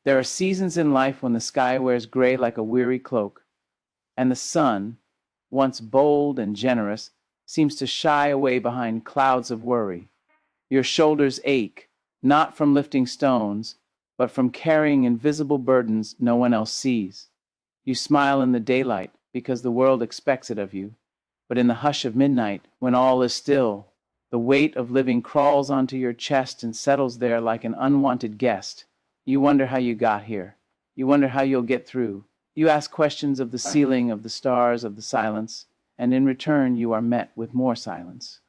There are seasons in life when the sky wears gray like a weary cloak, and the sun, once bold and generous, seems to shy away behind clouds of worry. Your shoulders ache, not from lifting stones, but from carrying invisible burdens no one else sees. You smile in the daylight because the world expects it of you, but in the hush of midnight, when all is still, the weight of living crawls onto your chest and settles there like an unwanted guest. You wonder how you got here. You wonder how you'll get through. You ask questions of the ceiling, of the stars, of the silence, and in return you are met with more silence.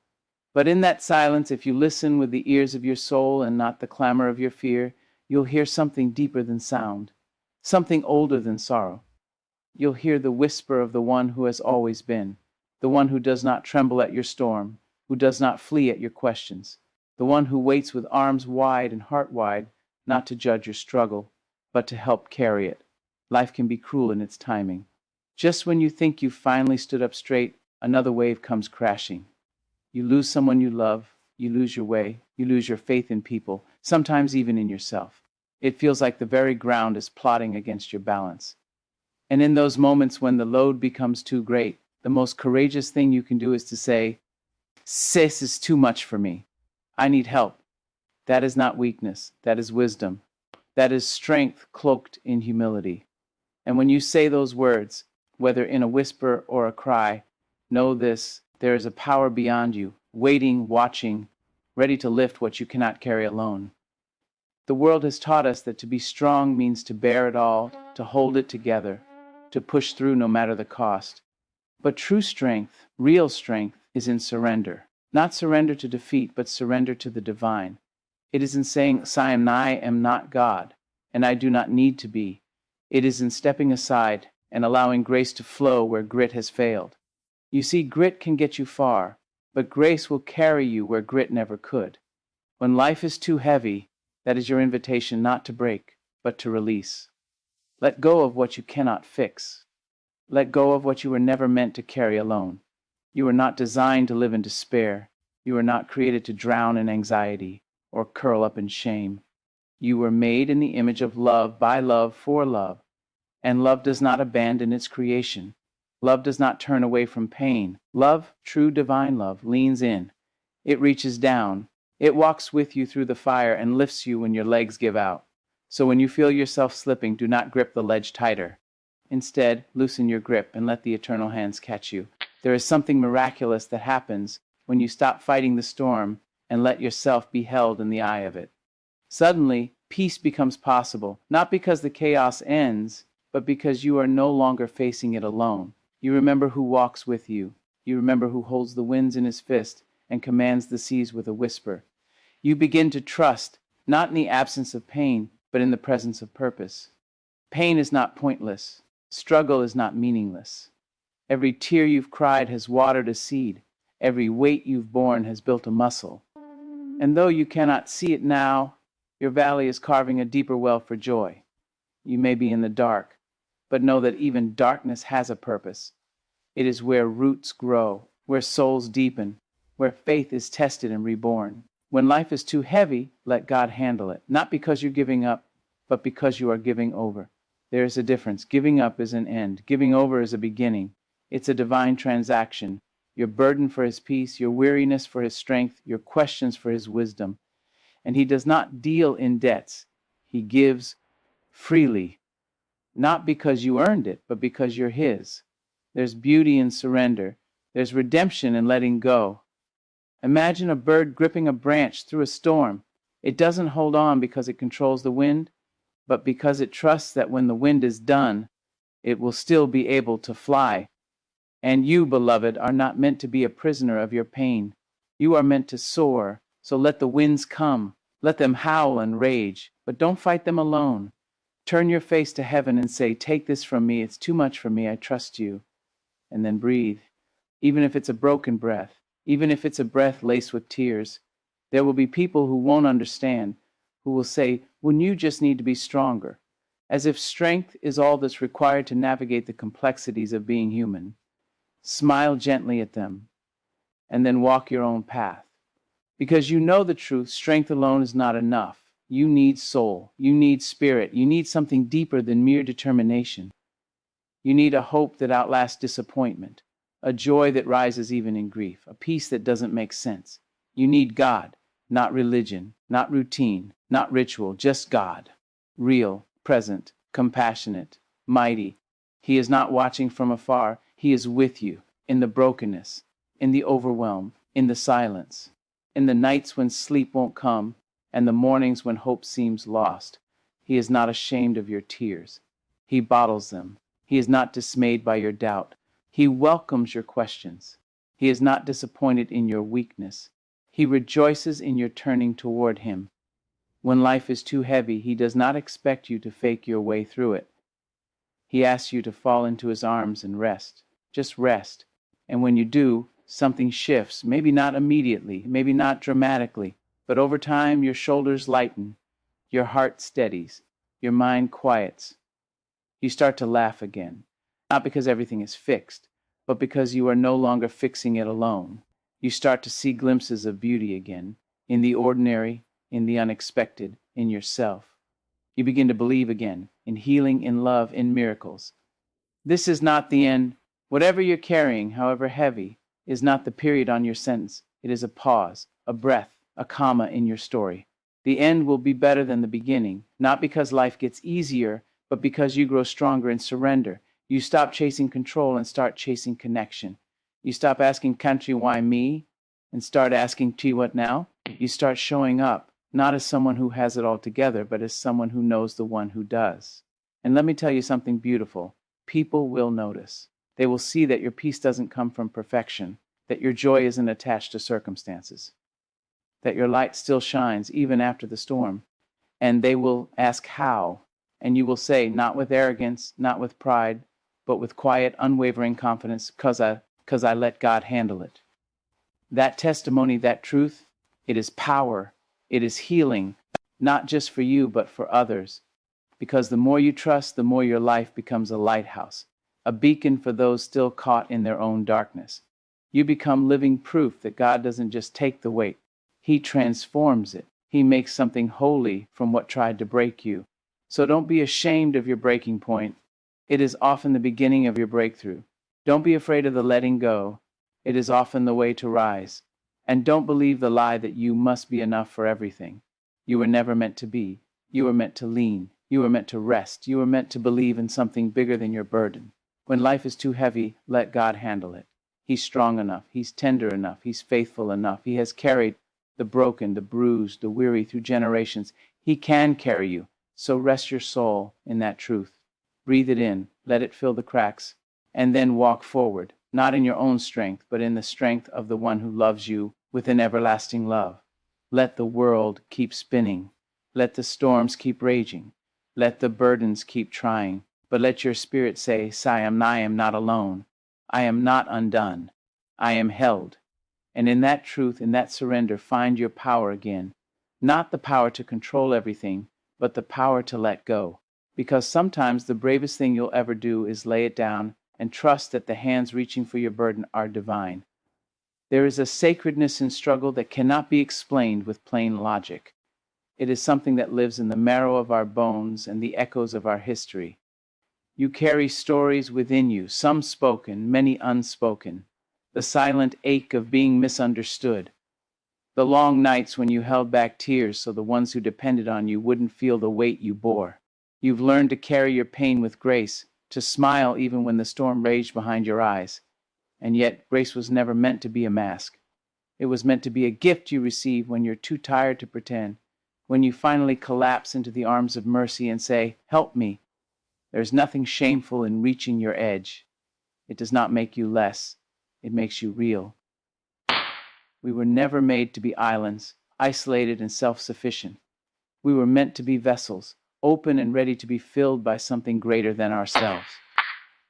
But in that silence, if you listen with the ears of your soul and not the clamor of your fear, you'll hear something deeper than sound, something older than sorrow. You'll hear the whisper of the one who has always been, the one who does not tremble at your storm, who does not flee at your questions, the one who waits with arms wide and heart wide, not to judge your struggle, but to help carry it. Life can be cruel in its timing. Just when you think you've finally stood up straight, another wave comes crashing. You lose someone you love, you lose your way, you lose your faith in people, sometimes even in yourself. It feels like the very ground is plotting against your balance. And in those moments when the load becomes too great, the most courageous thing you can do is to say, "This is too much for me. I need help." That is not weakness, that is wisdom. That is strength cloaked in humility. And when you say those words, whether in a whisper or a cry, know this: there is a power beyond you, waiting, watching, ready to lift what you cannot carry alone. The world has taught us that to be strong means to bear it all, to hold it together, to push through no matter the cost. But true strength, real strength, is in surrender. Not surrender to defeat, but surrender to the divine. It is in saying, "I am not God, and I do not need to be." It is in stepping aside and allowing grace to flow where grit has failed. You see, grit can get you far, but grace will carry you where grit never could. When life is too heavy, that is your invitation not to break, but to release. Let go of what you cannot fix. Let go of what you were never meant to carry alone. You were not designed to live in despair. You were not created to drown in anxiety or curl up in shame. You were made in the image of love, by love, for love. And love does not abandon its creation. Love does not turn away from pain. Love, true divine love, leans in. It reaches down. It walks with you through the fire and lifts you when your legs give out. So when you feel yourself slipping, do not grip the ledge tighter. Instead, loosen your grip and let the eternal hands catch you. There is something miraculous that happens when you stop fighting the storm and let yourself be held in the eye of it. Suddenly, peace becomes possible, not because the chaos ends, but because you are no longer facing it alone. You remember who walks with you. You remember who holds the winds in his fist and commands the seas with a whisper. You begin to trust, not in the absence of pain, but in the presence of purpose. Pain is not pointless. Struggle is not meaningless. Every tear you've cried has watered a seed. Every weight you've borne has built a muscle. And though you cannot see it now, your valley is carving a deeper well for joy. You may be in the dark, but know that even darkness has a purpose. It is where roots grow, where souls deepen, where faith is tested and reborn. When life is too heavy, let God handle it, not because you're giving up, but because you are giving over. There is a difference. Giving up is an end. Giving over is a beginning. It's a divine transaction. Your burden for his peace, your weariness for his strength, your questions for his wisdom. And he does not deal in debts. He gives freely, not because you earned it, but because you're his. There's beauty in surrender. There's redemption in letting go. Imagine a bird gripping a branch through a storm. It doesn't hold on because it controls the wind, but because it trusts that when the wind is done, it will still be able to fly. And you, beloved, are not meant to be a prisoner of your pain. You are meant to soar, so let the winds come. Let them howl and rage, but don't fight them alone. Turn your face to heaven and say, "Take this from me, it's too much for me, I trust you." And then breathe. Even if it's a broken breath, even if it's a breath laced with tears, there will be people who won't understand, who will say, "Well, you just need to be stronger," as if strength is all that's required to navigate the complexities of being human. Smile gently at them, and then walk your own path. Because you know the truth, strength alone is not enough. You need soul. You need spirit. You need something deeper than mere determination. You need a hope that outlasts disappointment, a joy that rises even in grief, a peace that doesn't make sense. You need God, not religion, not routine, not ritual, just God. Real, present, compassionate, mighty. He is not watching from afar. He is with you in the brokenness, in the overwhelm, in the silence, in the nights when sleep won't come and the mornings when hope seems lost. He is not ashamed of your tears. He bottles them. He is not dismayed by your doubt. He welcomes your questions. He is not disappointed in your weakness. He rejoices in your turning toward him. When life is too heavy, he does not expect you to fake your way through it. He asks you to fall into his arms and rest. Just rest. And when you do, something shifts. Maybe not immediately, maybe not dramatically, but over time your shoulders lighten, your heart steadies, your mind quiets. You start to laugh again, not because everything is fixed, but because you are no longer fixing it alone. You start to see glimpses of beauty again, in the ordinary, in the unexpected, in yourself. You begin to believe again, in healing, in love, in miracles. This is not the end. Whatever you're carrying, however heavy, is not the period on your sentence. It is a pause, a breath, a comma in your story. The end will be better than the beginning, not because life gets easier, but because you grow stronger in surrender. You stop chasing control and start chasing connection. You stop asking country, why me? And start asking, gee, what now? You start showing up, not as someone who has it all together, but as someone who knows the one who does. And let me tell you something beautiful. People will notice. They will see that your peace doesn't come from perfection, that your joy isn't attached to circumstances, that your light still shines even after the storm. And they will ask how. And you will say, not with arrogance, not with pride, but with quiet, unwavering confidence, because I let God handle it. That testimony, that truth, it is power. It is healing, not just for you, but for others. Because the more you trust, the more your life becomes a lighthouse, a beacon for those still caught in their own darkness. You become living proof that God doesn't just take the weight, He transforms it. He makes something holy from what tried to break you. So don't be ashamed of your breaking point. It is often the beginning of your breakthrough. Don't be afraid of the letting go. It is often the way to rise. And don't believe the lie that you must be enough for everything. You were never meant to be. You were meant to lean. You were meant to rest. You were meant to believe in something bigger than your burden. When life is too heavy, let God handle it. He's strong enough. He's tender enough. He's faithful enough. He has carried the broken, the bruised, the weary through generations. He can carry you. So rest your soul in that truth. Breathe it in. Let it fill the cracks. And then walk forward, not in your own strength, but in the strength of the one who loves you with an everlasting love. Let the world keep spinning. Let the storms keep raging. Let the burdens keep trying. But let your spirit say, I am not alone. I am not undone. I am held. And in that truth, in that surrender, find your power again. Not the power to control everything, but the power to let go. Because sometimes the bravest thing you'll ever do is lay it down and trust that the hands reaching for your burden are divine. There is a sacredness in struggle that cannot be explained with plain logic. It is something that lives in the marrow of our bones and the echoes of our history. You carry stories within you, some spoken, many unspoken. The silent ache of being misunderstood. The long nights when you held back tears so the ones who depended on you wouldn't feel the weight you bore. You've learned to carry your pain with grace, to smile even when the storm raged behind your eyes. And yet, grace was never meant to be a mask. It was meant to be a gift you receive when you're too tired to pretend, when you finally collapse into the arms of mercy and say, help me. There's nothing shameful in reaching your edge. It does not make you less. It makes you real. We were never made to be islands, isolated and self-sufficient. We were meant to be vessels, open and ready to be filled by something greater than ourselves.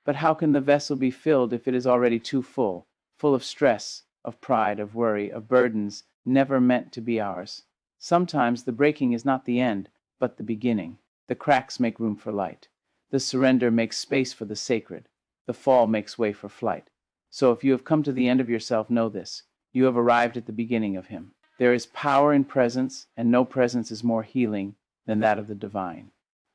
But how can the vessel be filled if it is already too full, full of stress, of pride, of worry, of burdens never meant to be ours? Sometimes the breaking is not the end, but the beginning. The cracks make room for light. The surrender makes space for the sacred. The fall makes way for flight. So if you have come to the end of yourself, know this. You have arrived at the beginning of Him. There is power in presence, and no presence is more healing than that of the divine.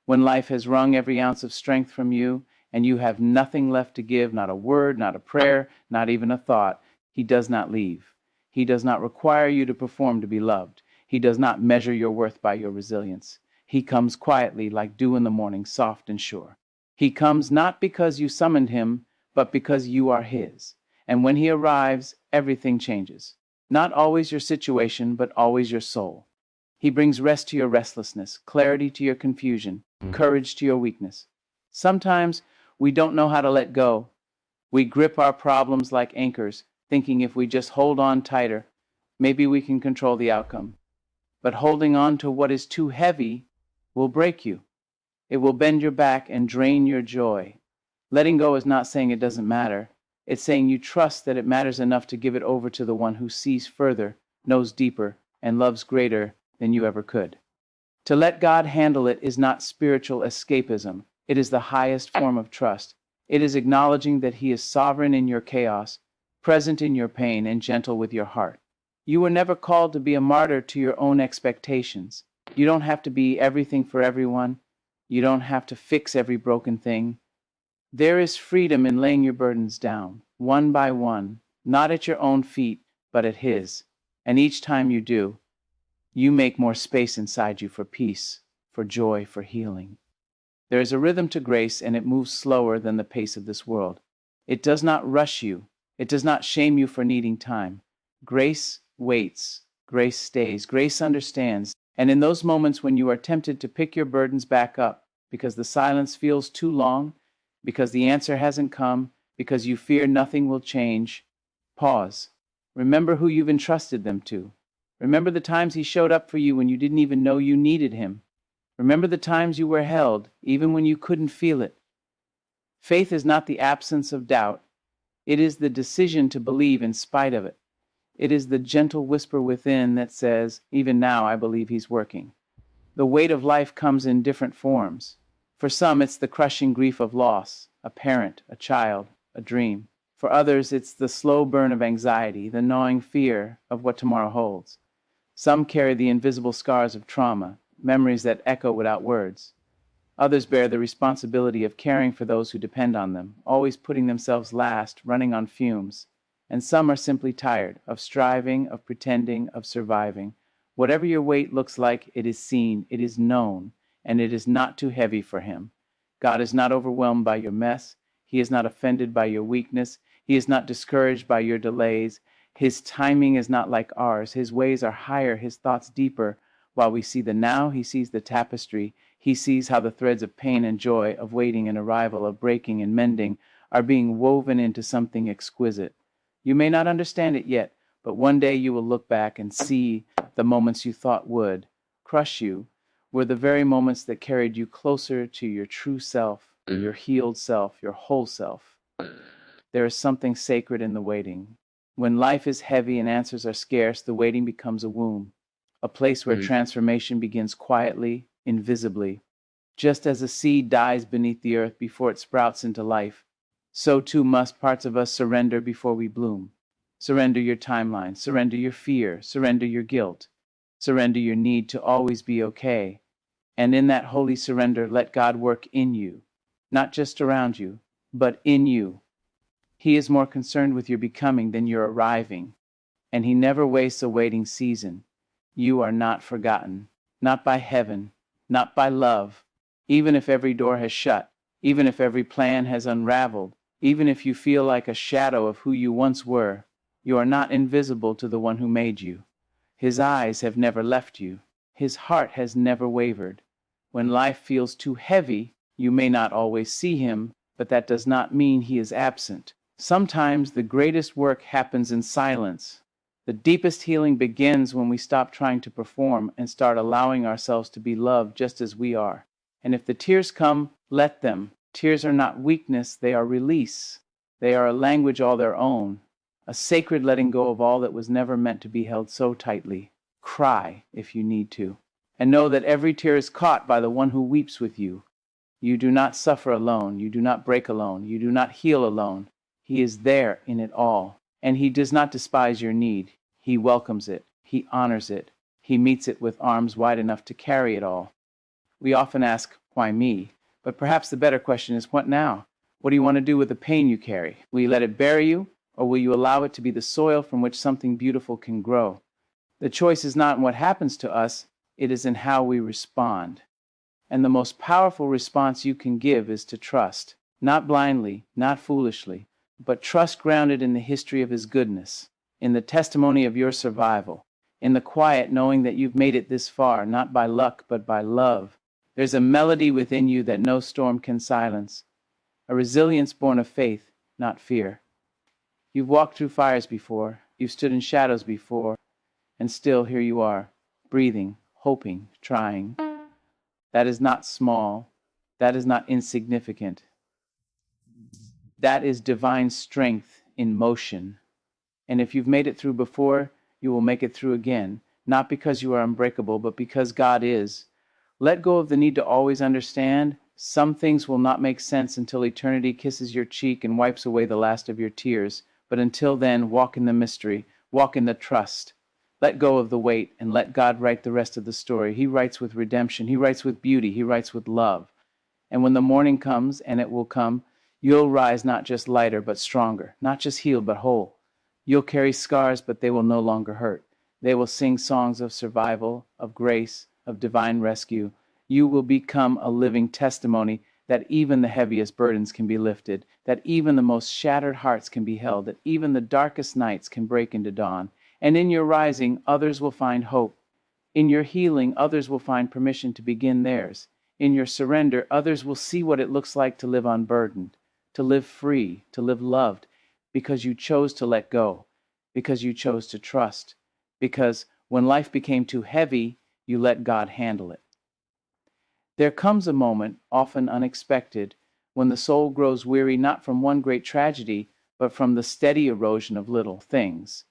When life has wrung every ounce of strength from you, and you have nothing left to give, not a word, not a prayer, not even a thought, he does not leave. He does not require you to perform to be loved. He does not measure your worth by your resilience. He comes quietly like dew in the morning, soft and sure. He comes not because you summoned him, but because you are his. And when he arrives, everything changes. Not always your situation, but always your soul. He brings rest to your restlessness, clarity to your confusion, courage to your weakness. Sometimes we don't know how to let go. We grip our problems like anchors, thinking if we just hold on tighter, maybe we can control the outcome. But holding on to what is too heavy will break you. It will bend your back and drain your joy. Letting go is not saying it doesn't matter. It's saying you trust that it matters enough to give it over to the one who sees further, knows deeper, and loves greater than you ever could. To let God handle it is not spiritual escapism. It is the highest form of trust. It is acknowledging that he is sovereign in your chaos, present in your pain, and gentle with your heart. You were never called to be a martyr to your own expectations. You don't have to be everything for everyone. You don't have to fix every broken thing. There is freedom in laying your burdens down, one by one, not at your own feet, but at his. And each time you do, you make more space inside you for peace, for joy, for healing. There is a rhythm to grace, and it moves slower than the pace of this world. It does not rush you. It does not shame you for needing time. Grace waits. Grace stays. Grace understands. And in those moments when you are tempted to pick your burdens back up because the silence feels too long, because the answer hasn't come, because you fear nothing will change, pause. Remember who you've entrusted them to. Remember the times he showed up for you when you didn't even know you needed him. Remember the times you were held, even when you couldn't feel it. Faith is not the absence of doubt. It is the decision to believe in spite of it. It is the gentle whisper within that says, even now I believe he's working. The weight of life comes in different forms. For some, it's the crushing grief of loss, a parent, a child, a dream. For others, it's the slow burn of anxiety, the gnawing fear of what tomorrow holds. Some carry the invisible scars of trauma, memories that echo without words. Others bear the responsibility of caring for those who depend on them, always putting themselves last, running on fumes. And some are simply tired of striving, of pretending, of surviving. Whatever your weight looks like, it is seen, it is known, and it is not too heavy for him. God is not overwhelmed by your mess. He is not offended by your weakness. He is not discouraged by your delays. His timing is not like ours. His ways are higher, his thoughts deeper. While we see the now, he sees the tapestry. He sees how the threads of pain and joy, of waiting and arrival, of breaking and mending, are being woven into something exquisite. You may not understand it yet, but one day you will look back and see the moments you thought would crush you were the very moments that carried you closer to your true self, your healed self, your whole self. There is something sacred in the waiting. When life is heavy and answers are scarce, the waiting becomes a womb, a place where transformation begins quietly, invisibly. Just as a seed dies beneath the earth before it sprouts into life, so too must parts of us surrender before we bloom. Surrender your timeline, surrender your fear, surrender your guilt, surrender your need to always be okay. And in that holy surrender, let God work in you, not just around you, but in you. He is more concerned with your becoming than your arriving, and he never wastes a waiting season. You are not forgotten, not by heaven, not by love. Even if every door has shut, even if every plan has unraveled, even if you feel like a shadow of who you once were, you are not invisible to the one who made you. His eyes have never left you. His heart has never wavered. When life feels too heavy, you may not always see him, but that does not mean he is absent. Sometimes the greatest work happens in silence. The deepest healing begins when we stop trying to perform and start allowing ourselves to be loved just as we are. And if the tears come, let them. Tears are not weakness, they are release. They are a language all their own, a sacred letting go of all that was never meant to be held so tightly. Cry if you need to. And know that every tear is caught by the one who weeps with you. You do not suffer alone. You do not break alone. You do not heal alone. He is there in it all. And he does not despise your need. He welcomes it. He honors it. He meets it with arms wide enough to carry it all. We often ask, why me? But perhaps the better question is, what now? What do you want to do with the pain you carry? Will you let it bury you, or will you allow it to be the soil from which something beautiful can grow? The choice is not in what happens to us, it is in how we respond. And the most powerful response you can give is to trust, not blindly, not foolishly, but trust grounded in the history of His goodness, in the testimony of your survival, in the quiet knowing that you've made it this far, not by luck, but by love. There's a melody within you that no storm can silence, a resilience born of faith, not fear. You've walked through fires before, you've stood in shadows before, and still here you are, breathing, hoping, trying. That is not small. That is not insignificant. That is divine strength in motion. And if you've made it through before, you will make it through again, not because you are unbreakable, but because God is. Let go of the need to always understand. Some things will not make sense until eternity kisses your cheek and wipes away the last of your tears. But until then, walk in the mystery, walk in the trust. Let go of the weight and let God write the rest of the story. He writes with redemption. He writes with beauty. He writes with love. And when the morning comes, and it will come, you'll rise not just lighter, but stronger, not just healed, but whole. You'll carry scars, but they will no longer hurt. They will sing songs of survival, of grace, of divine rescue. You will become a living testimony that even the heaviest burdens can be lifted, that even the most shattered hearts can be held, that even the darkest nights can break into dawn. And in your rising, others will find hope. In your healing, others will find permission to begin theirs. In your surrender, others will see what it looks like to live unburdened, to live free, to live loved, because you chose to let go, because you chose to trust, because when life became too heavy, you let God handle it. There comes a moment, often unexpected, when the soul grows weary not from one great tragedy, but from the steady erosion of little things.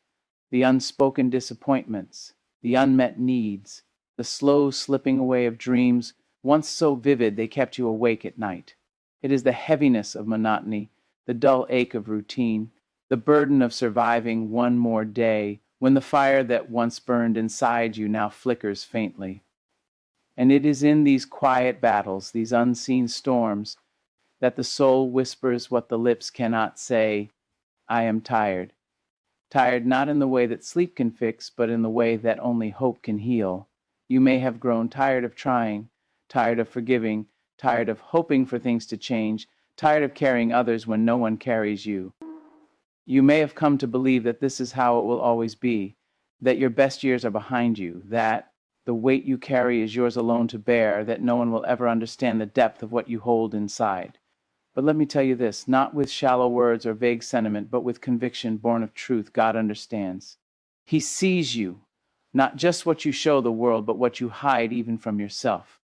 The unspoken disappointments, the unmet needs, the slow slipping away of dreams, once so vivid they kept you awake at night. It is the heaviness of monotony, the dull ache of routine, the burden of surviving one more day, when the fire that once burned inside you now flickers faintly. And it is in these quiet battles, these unseen storms, that the soul whispers what the lips cannot say, I am tired. Tired not in the way that sleep can fix, but in the way that only hope can heal. You may have grown tired of trying, tired of forgiving, tired of hoping for things to change, tired of carrying others when no one carries you. You may have come to believe that this is how it will always be, that your best years are behind you, that the weight you carry is yours alone to bear, that no one will ever understand the depth of what you hold inside. But let me tell you this, not with shallow words or vague sentiment, but with conviction born of truth, God understands. He sees you, not just what you show the world, but what you hide even from yourself.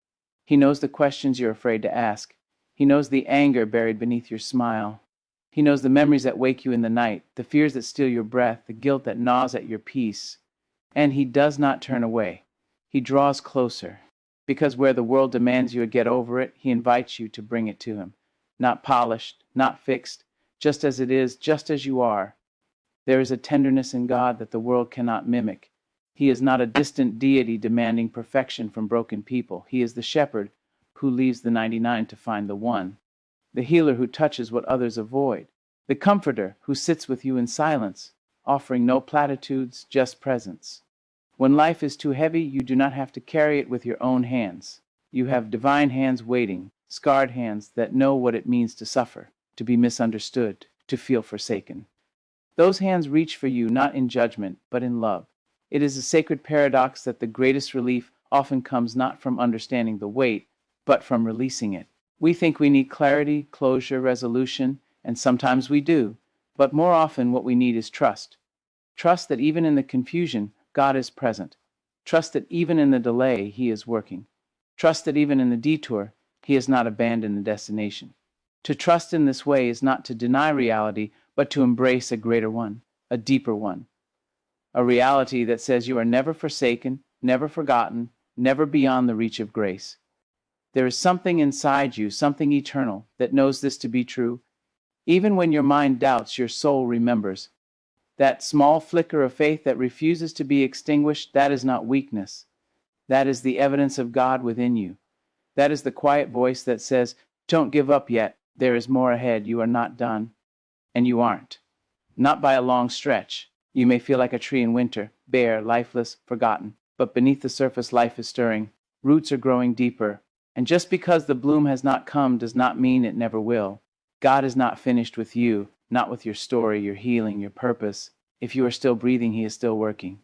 He knows the questions you're afraid to ask. He knows the anger buried beneath your smile. He knows the memories that wake you in the night, the fears that steal your breath, the guilt that gnaws at your peace. And He does not turn away. He draws closer, because where the world demands you to get over it, He invites you to bring it to Him. Not polished, not fixed, just as it is, just as you are. There is a tenderness in God that the world cannot mimic. He is not a distant deity demanding perfection from broken people. He is the shepherd who leaves the 99 to find the one, the healer who touches what others avoid, the comforter who sits with you in silence, offering no platitudes, just presence. When life is too heavy, you do not have to carry it with your own hands. You have divine hands waiting, scarred hands that know what it means to suffer, to be misunderstood, to feel forsaken. Those hands reach for you not in judgment, but in love. It is a sacred paradox that the greatest relief often comes not from understanding the weight, but from releasing it. We think we need clarity, closure, resolution, and sometimes we do, but more often what we need is trust. Trust that even in the confusion, God is present. Trust that even in the delay, He is working. Trust that even in the detour, He has not abandoned the destination. To trust in this way is not to deny reality, but to embrace a greater one, a deeper one. A reality that says you are never forsaken, never forgotten, never beyond the reach of grace. There is something inside you, something eternal, that knows this to be true. Even when your mind doubts, your soul remembers. That small flicker of faith that refuses to be extinguished, that is not weakness. That is the evidence of God within you. That is the quiet voice that says, don't give up yet. There is more ahead. You are not done. And you aren't. Not by a long stretch. You may feel like a tree in winter, bare, lifeless, forgotten. But beneath the surface, life is stirring. Roots are growing deeper. And just because the bloom has not come does not mean it never will. God is not finished with you, not with your story, your healing, your purpose. If you are still breathing, He is still working.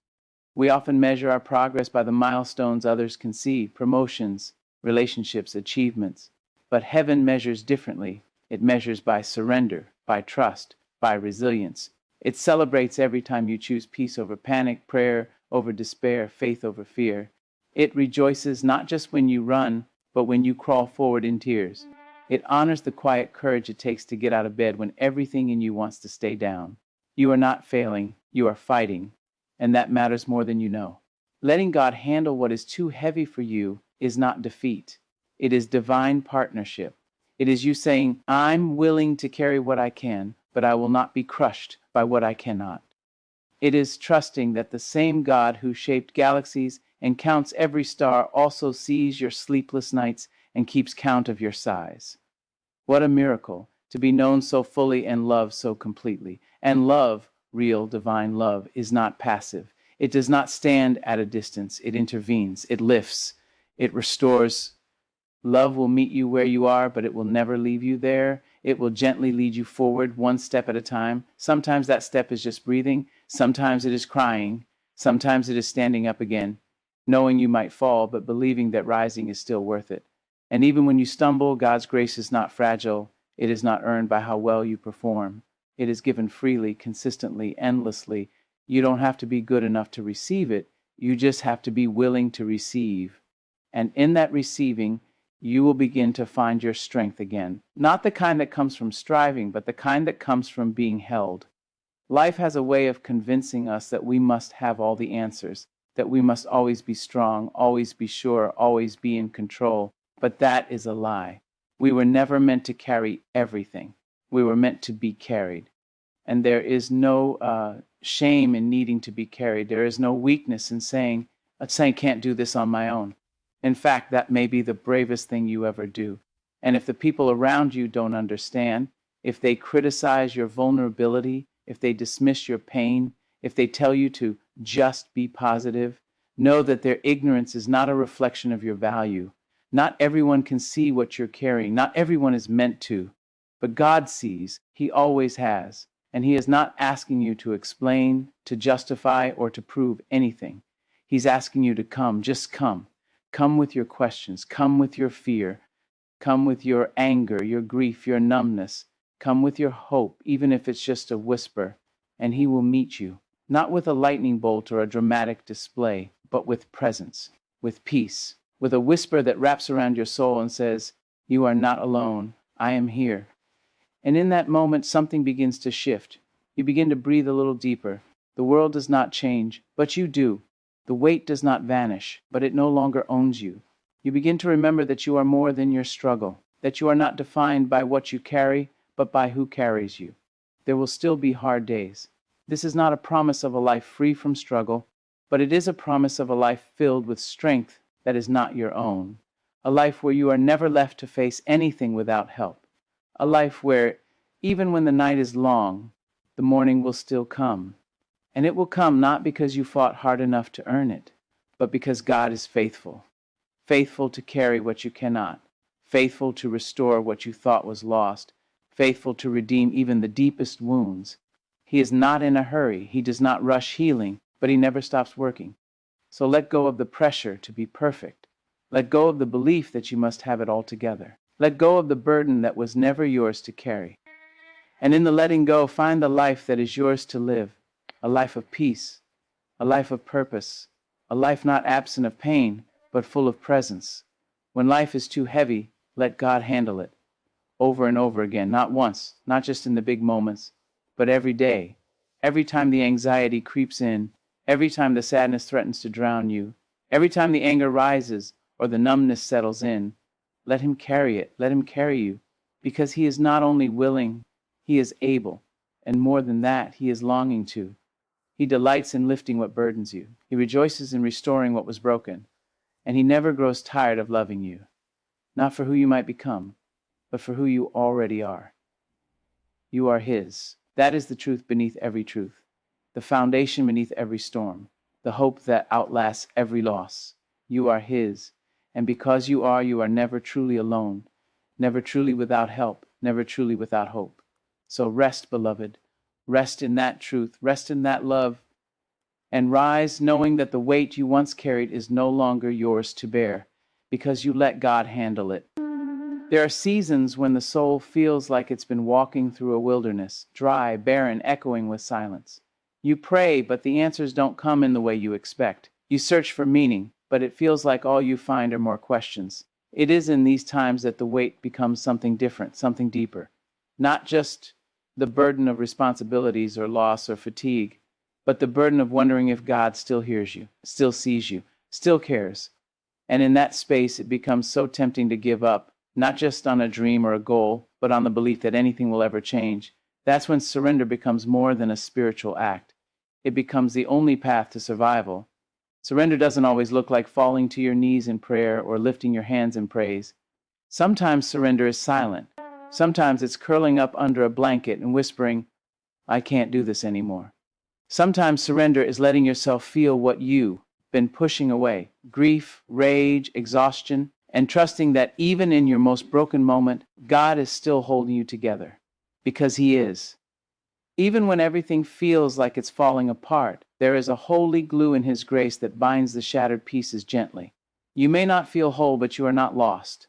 We often measure our progress by the milestones others can see, promotions, relationships, achievements. But heaven measures differently. It measures by surrender, by trust, by resilience. It celebrates every time you choose peace over panic, prayer over despair, faith over fear. It rejoices not just when you run, but when you crawl forward in tears. It honors the quiet courage it takes to get out of bed when everything in you wants to stay down. You are not failing, you are fighting, and that matters more than you know. Letting God handle what is too heavy for you is not defeat. It is divine partnership. It is you saying, I'm willing to carry what I can, but I will not be crushed by what I cannot. It is trusting that the same God who shaped galaxies and counts every star also sees your sleepless nights and keeps count of your sighs. What a miracle to be known so fully and loved so completely. And love, real divine love, is not passive. It does not stand at a distance. It intervenes. It lifts. It restores. Love will meet you where you are, but it will never leave you there. It will gently lead you forward one step at a time. Sometimes that step is just breathing. Sometimes it is crying. Sometimes it is standing up again, knowing you might fall, but believing that rising is still worth it. And even when you stumble, God's grace is not fragile. It is not earned by how well you perform. It is given freely, consistently, endlessly. You don't have to be good enough to receive it. You just have to be willing to receive. And in that receiving, you will begin to find your strength again. Not the kind that comes from striving, but the kind that comes from being held. Life has a way of convincing us that we must have all the answers, that we must always be strong, always be sure, always be in control. But that is a lie. We were never meant to carry everything. We were meant to be carried. And there is no shame in needing to be carried. There is no weakness in saying, I can't do this on my own. In fact, that may be the bravest thing you ever do. And if the people around you don't understand, if they criticize your vulnerability, if they dismiss your pain, if they tell you to just be positive, know that their ignorance is not a reflection of your value. Not everyone can see what you're carrying. Not everyone is meant to. But God sees. He always has. And He is not asking you to explain, to justify, or to prove anything. He's asking you to come. Just come. Come with your questions. Come with your fear. Come with your anger, your grief, your numbness. Come with your hope, even if it's just a whisper. And He will meet you, not with a lightning bolt or a dramatic display, but with presence, with peace, with a whisper that wraps around your soul and says, you are not alone. I am here. And in that moment, something begins to shift. You begin to breathe a little deeper. The world does not change, but you do. The weight does not vanish, but it no longer owns you. You begin to remember that you are more than your struggle, that you are not defined by what you carry, but by who carries you. There will still be hard days. This is not a promise of a life free from struggle, but it is a promise of a life filled with strength that is not your own. A life where you are never left to face anything without help. A life where, even when the night is long, the morning will still come. And it will come not because you fought hard enough to earn it, but because God is faithful. Faithful to carry what you cannot. Faithful to restore what you thought was lost. Faithful to redeem even the deepest wounds. He is not in a hurry. He does not rush healing, but He never stops working. So let go of the pressure to be perfect. Let go of the belief that you must have it all together. Let go of the burden that was never yours to carry. And in the letting go, find the life that is yours to live. A life of peace, a life of purpose, a life not absent of pain, but full of presence. When life is too heavy, let God handle it. Over and over again, not once, not just in the big moments, but every day. Every time the anxiety creeps in, every time the sadness threatens to drown you, every time the anger rises or the numbness settles in, let Him carry it, let Him carry you, because He is not only willing, He is able, and more than that, He is longing to. He delights in lifting what burdens you. He rejoices in restoring what was broken. And he never grows tired of loving you, not for who you might become, but for who you already are. You are his. That is the truth beneath every truth, the foundation beneath every storm, the hope that outlasts every loss. You are his, and because you are never truly alone, never truly without help, never truly without hope. So rest, beloved, rest in that truth, rest in that love, and rise knowing that the weight you once carried is no longer yours to bear, because you let God handle it. There are seasons when the soul feels like it's been walking through a wilderness, dry, barren, echoing with silence. You pray, but the answers don't come in the way you expect. You search for meaning, but it feels like all you find are more questions. It is in these times that the weight becomes something different, something deeper. Not just the burden of responsibilities or loss or fatigue, but the burden of wondering if God still hears you, still sees you, still cares. And in that space, it becomes so tempting to give up, not just on a dream or a goal, but on the belief that anything will ever change. That's when surrender becomes more than a spiritual act. It becomes the only path to survival. Surrender doesn't always look like falling to your knees in prayer or lifting your hands in praise. Sometimes surrender is silent. Sometimes it's curling up under a blanket and whispering, I can't do this anymore. Sometimes surrender is letting yourself feel what you've been pushing away, grief, rage, exhaustion, and trusting that even in your most broken moment, God is still holding you together, because he is. Even when everything feels like it's falling apart, there is a holy glue in his grace that binds the shattered pieces gently. You may not feel whole, but you are not lost.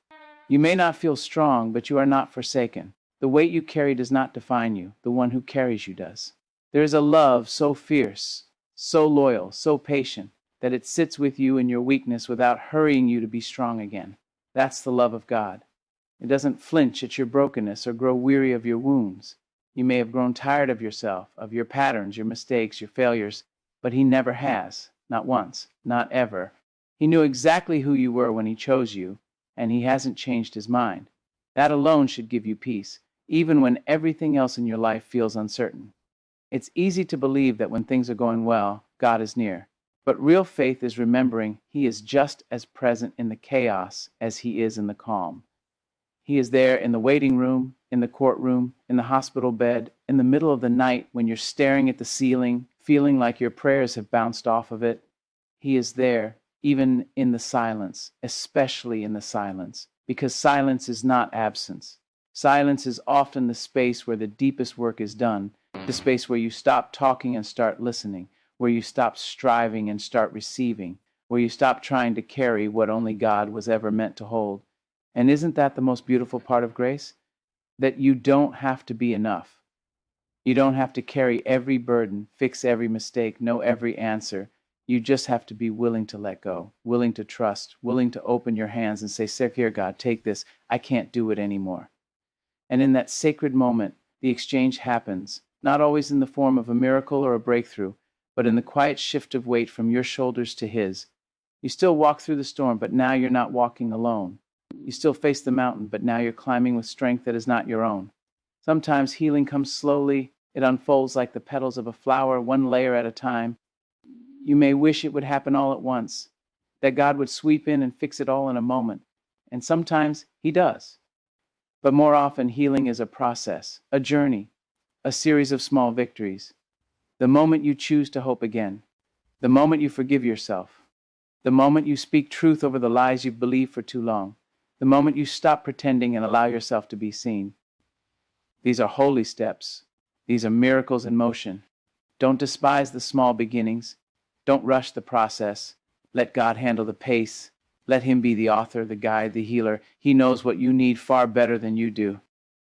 You may not feel strong, but you are not forsaken. The weight you carry does not define you. The one who carries you does. There is a love so fierce, so loyal, so patient, that it sits with you in your weakness without hurrying you to be strong again. That's the love of God. It doesn't flinch at your brokenness or grow weary of your wounds. You may have grown tired of yourself, of your patterns, your mistakes, your failures, but he never has. Not once, not ever. He knew exactly who you were when he chose you, and he hasn't changed his mind. That alone should give you peace, even when everything else in your life feels uncertain. It's easy to believe that when things are going well, God is near. But real faith is remembering he is just as present in the chaos as he is in the calm. He is there in the waiting room, in the courtroom, in the hospital bed, in the middle of the night when you're staring at the ceiling, feeling like your prayers have bounced off of it. He is there, even in the silence, especially in the silence, because silence is not absence. Silence is often the space where the deepest work is done, the space where you stop talking and start listening, where you stop striving and start receiving, where you stop trying to carry what only God was ever meant to hold. And isn't that the most beautiful part of grace? That you don't have to be enough. You don't have to carry every burden, fix every mistake, know every answer. You just have to be willing to let go, willing to trust, willing to open your hands and say, here, God, take this. I can't do it anymore. And in that sacred moment, the exchange happens, not always in the form of a miracle or a breakthrough, but in the quiet shift of weight from your shoulders to his. You still walk through the storm, but now you're not walking alone. You still face the mountain, but now you're climbing with strength that is not your own. Sometimes healing comes slowly. It unfolds like the petals of a flower, one layer at a time. You may wish it would happen all at once, that God would sweep in and fix it all in a moment. And sometimes he does. But more often, healing is a process, a journey, a series of small victories. The moment you choose to hope again, the moment you forgive yourself, the moment you speak truth over the lies you've believed for too long, the moment you stop pretending and allow yourself to be seen. These are holy steps. These are miracles in motion. Don't despise the small beginnings. Don't rush the process. Let God handle the pace. Let him be the author, the guide, the healer. He knows what you need far better than you do.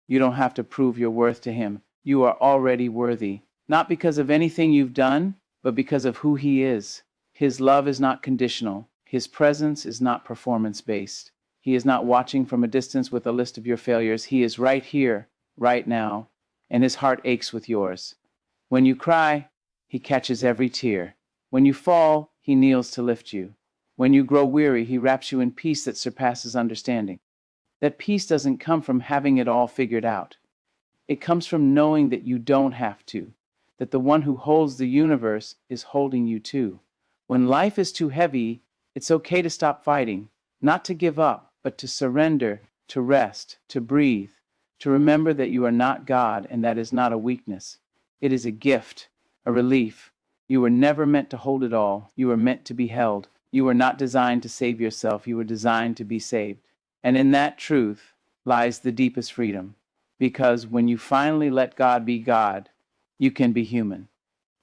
You don't have to prove your worth to him. You are already worthy, not because of anything you've done, but because of who he is. His love is not conditional. His presence is not performance-based. He is not watching from a distance with a list of your failures. He is right here, right now, and his heart aches with yours. When you cry, he catches every tear. When you fall, he kneels to lift you. When you grow weary, he wraps you in peace that surpasses understanding. That peace doesn't come from having it all figured out. It comes from knowing that you don't have to, that the one who holds the universe is holding you too. When life is too heavy, it's okay to stop fighting, not to give up, but to surrender, to rest, to breathe, to remember that you are not God and that is not a weakness. It is a gift, a relief. You were never meant to hold it all. You were meant to be held. You were not designed to save yourself. You were designed to be saved. And in that truth lies the deepest freedom. Because when you finally let God be God, you can be human.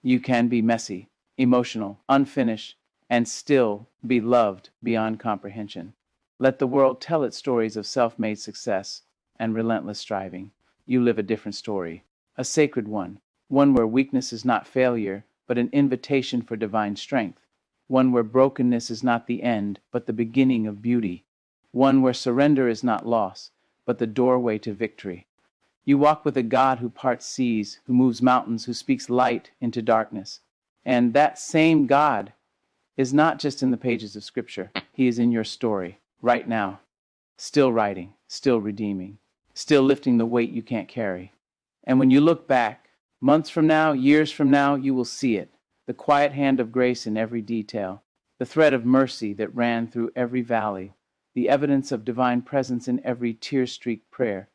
You can be messy, emotional, unfinished, and still be loved beyond comprehension. Let the world tell its stories of self-made success and relentless striving. You live a different story, a sacred one, one where weakness is not failure, but an invitation for divine strength, one where brokenness is not the end, but the beginning of beauty, one where surrender is not loss, but the doorway to victory. You walk with a God who parts seas, who moves mountains, who speaks light into darkness. And that same God is not just in the pages of Scripture. He is in your story, right now, still writing, still redeeming, still lifting the weight you can't carry. And when you look back, months from now, years from now, you will see it, the quiet hand of grace in every detail, the thread of mercy that ran through every valley, the evidence of divine presence in every tear-streaked prayer.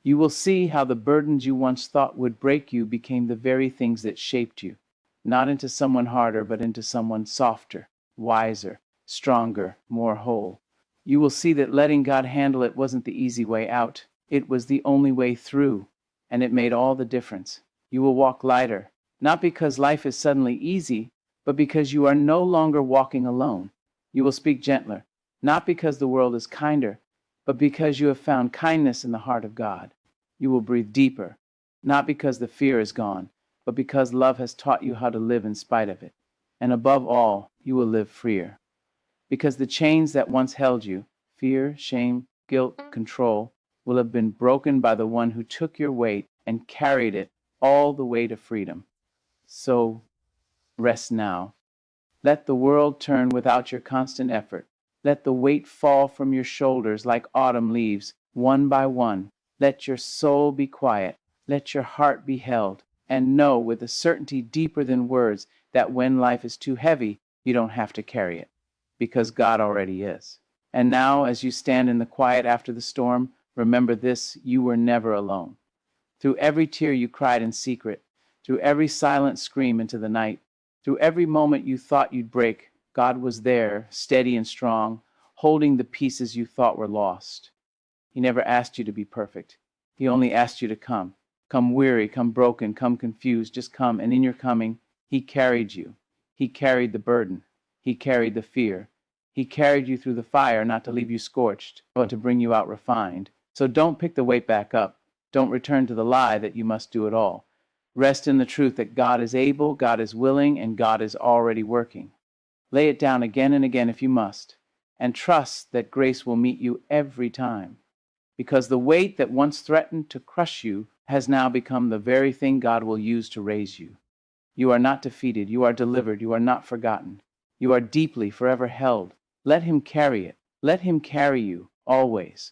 You will see how the burdens you once thought would break you became the very things that shaped you, not into someone harder, but into someone softer, wiser, stronger, more whole. You will see that letting God handle it wasn't the easy way out. It was the only way through, and it made all the difference. You will walk lighter, not because life is suddenly easy, but because you are no longer walking alone. You will speak gentler, not because the world is kinder, but because you have found kindness in the heart of God. You will breathe deeper, not because the fear is gone, but because love has taught you how to live in spite of it. And above all, you will live freer. Because the chains that once held you, fear, shame, guilt, control, will have been broken by the one who took your weight and carried it all the way to freedom. So rest now. Let the world turn without your constant effort. Let the weight fall from your shoulders like autumn leaves, one by one. Let your soul be quiet. Let your heart be held. And know with a certainty deeper than words that when life is too heavy, you don't have to carry it, because God already is. And now, as you stand in the quiet after the storm, remember this: you were never alone. Through every tear you cried in secret, through every silent scream into the night, through every moment you thought you'd break, God was there, steady and strong, holding the pieces you thought were lost. He never asked you to be perfect. He only asked you to come. Come weary, come broken, come confused, just come. And in your coming, He carried you. He carried the burden. He carried the fear. He carried you through the fire, not to leave you scorched, but to bring you out refined. So don't pick the weight back up. Don't return to the lie that you must do it all. Rest in the truth that God is able, God is willing, and God is already working. Lay it down again and again if you must, and trust that grace will meet you every time. Because the weight that once threatened to crush you has now become the very thing God will use to raise you. You are not defeated. You are delivered. You are not forgotten. You are deeply, forever held. Let Him carry it. Let Him carry you, always.